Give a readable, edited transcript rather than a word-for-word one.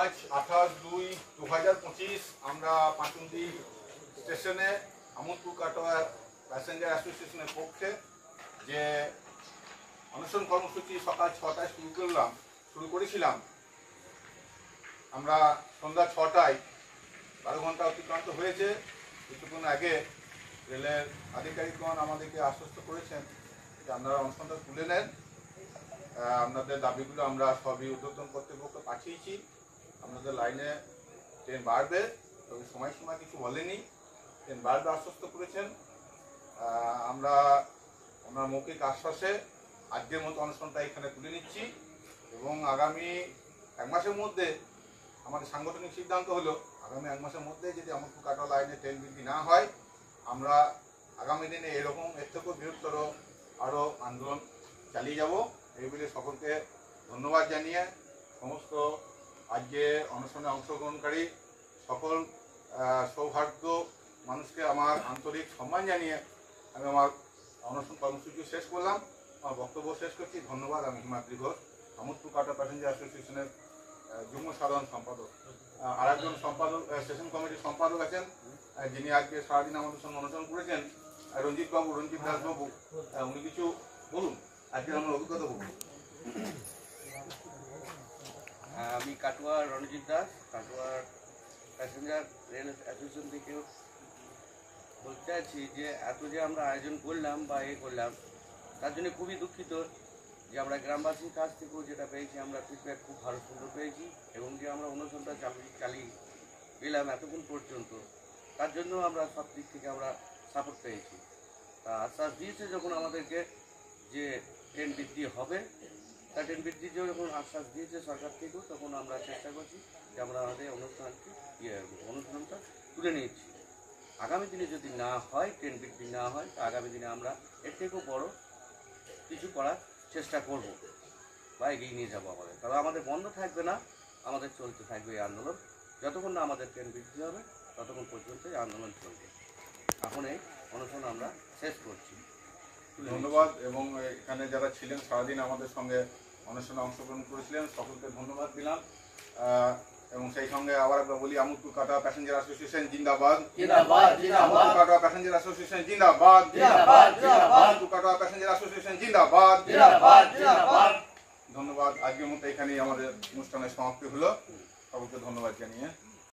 আজ 28/2/2025 আমরা পাটুন্দি স্টেশনে আমোদপুর কাটোয়া প্যাসেঞ্জার অ্যাসোসিয়েশনের পক্ষে যে অনশন কর্মসূচি সকাল 6টায় শুরু করেছিলাম। আমরা সন্ধ্যা 6টায় 12 ঘন্টা অতিক্রান্ত হয়েছে। কিছুক্ষণ আগে রেলের আধিকারিকগণ আমাদেরকে আশ্বস্ত করেছেন যে আপনারা অনশনটা তুলে নেন। আপনাদের দাবিগুলো আমরা সবই ঊর্ধ্বতন কর্তৃপক্ষ পাঠিয়েছি। আপনাদের লাইনে ট্রেন বাড়বে, তবে সময়সীমা কিছু বলেনি। ট্রেন বাড়বে আশ্বস্ত করেছেন। আমরা ওনার মৌখিক আশ্বাসে আজকের মতো অনশনটা এখানে তুলে নিচ্ছি এবং আগামী 1 মাসের মধ্যে আমাদের সাংগঠনিক সিদ্ধান্ত হলো আগামী 1 মাসের মধ্যে যদি আমোদপুর কাটোয়া লাইনে ট্রেন বৃদ্ধি না হয়, আমরা আগামী দিনে এরকম এর থেকেও বৃহত্তর আরও আন্দোলন চালিয়ে যাব। এই বলে সকলকে ধন্যবাদ জানিয়ে সমস্ত আজকে অনশনে অংশগ্রহণকারী সকল সৌভাগ্য মানুষকে আমার আন্তরিক সম্মান জানিয়ে আমি আমার অনশন কর্মসূচি শেষ করলাম। আমার বক্তব্য শেষ করছি। ধন্যবাদ। আমি হিমাদ্রি ঘোষ, আমোদপুর কাটোয়া প্যাসেঞ্জার অ্যাসোসিয়েশনের যুগ্ম সাধারণ সম্পাদক। আরেকজন সম্পাদক, স্টেশন কমিটির সম্পাদক আছেন, যিনি আজকে সারাদিন আমাদের সঙ্গে অনুষ্ঠান করেছেন, রঞ্জিত দাস বাবু। উনি কিছু বলুন, আজকে আমার অভিজ্ঞতা বলুন। আমি কাটোয়া রণজিৎ দাস, কাটোয়ার প্যাসেঞ্জার রেল অ্যাসোসিয়েশন থেকে বলতে চাইছি যে এত যে আমরা আয়োজন করলাম বা করলাম, তার জন্য খুবই দুঃখিত যে আমরা গ্রামবাসীর কাছ থেকেও যেটা পেয়েছি, আমরা ফিডব্যাক খুব ভালো সুন্দর পেয়েছি এবং যে আমরা অনুষ্ঠানটা চালিয়ে গেলাম এতক্ষণ পর্যন্ত, তার জন্য আমরা সব দিক থেকে আমরা সাপোর্ট পেয়েছি। তা আশ্বাস দিয়েছে যখন আমাদেরকে যে ট্রেন বৃদ্ধি হবে, তা ট্রেন বৃদ্ধির যখন আশ্বাস দিয়েছে সরকার থেকেও, তখন আমরা চেষ্টা করছি যে আমরা আমাদের অনুষ্ঠানটা তুলে নিয়েছি। আগামী দিনে যদি না হয়, ট্রেন বৃদ্ধি না হয়, তা আগামী দিনে আমরা এর থেকেও বড় কিছু করার চেষ্টা করব বা এগিয়ে নিয়ে যাবো আমাদের। তবে আমাদের বন্ধ থাকবে না, আমাদের চলতে থাকবে এই আন্দোলন। যতক্ষণ না আমাদের ট্রেন বৃদ্ধি হবে ততক্ষণ পর্যন্ত এই আন্দোলন চলবে। এখন এই অনুষ্ঠান আমরা শেষ করছি। ধন্যবাদ। এবং এখানে যারা ছিলেন সারাদিন আমাদের সঙ্গে অনুষ্ঠানে অংশগ্রহণ করেছিলেন সকলকে ধন্যবাদ দিলাম। এবং সেই সঙ্গে আবার একবার বলি, আমোদপুর কাটোয়া প্যাসেঞ্জার অ্যাসোসিয়েশন জিন্দাবাদ, আমোদপুর কাটোয়া প্যাসেঞ্জার অ্যাসোসিয়েশন জিন্দাবাদ, আমোদপুর কাটোয়া প্যাসেঞ্জার অ্যাসোসিয়েশন জিন্দাবাদ। ধন্যবাদ। আজকের মতো এখানেই আমাদের অনুষ্ঠানের সমাপ্তি হলো। সকলকে ধন্যবাদ জানিয়ে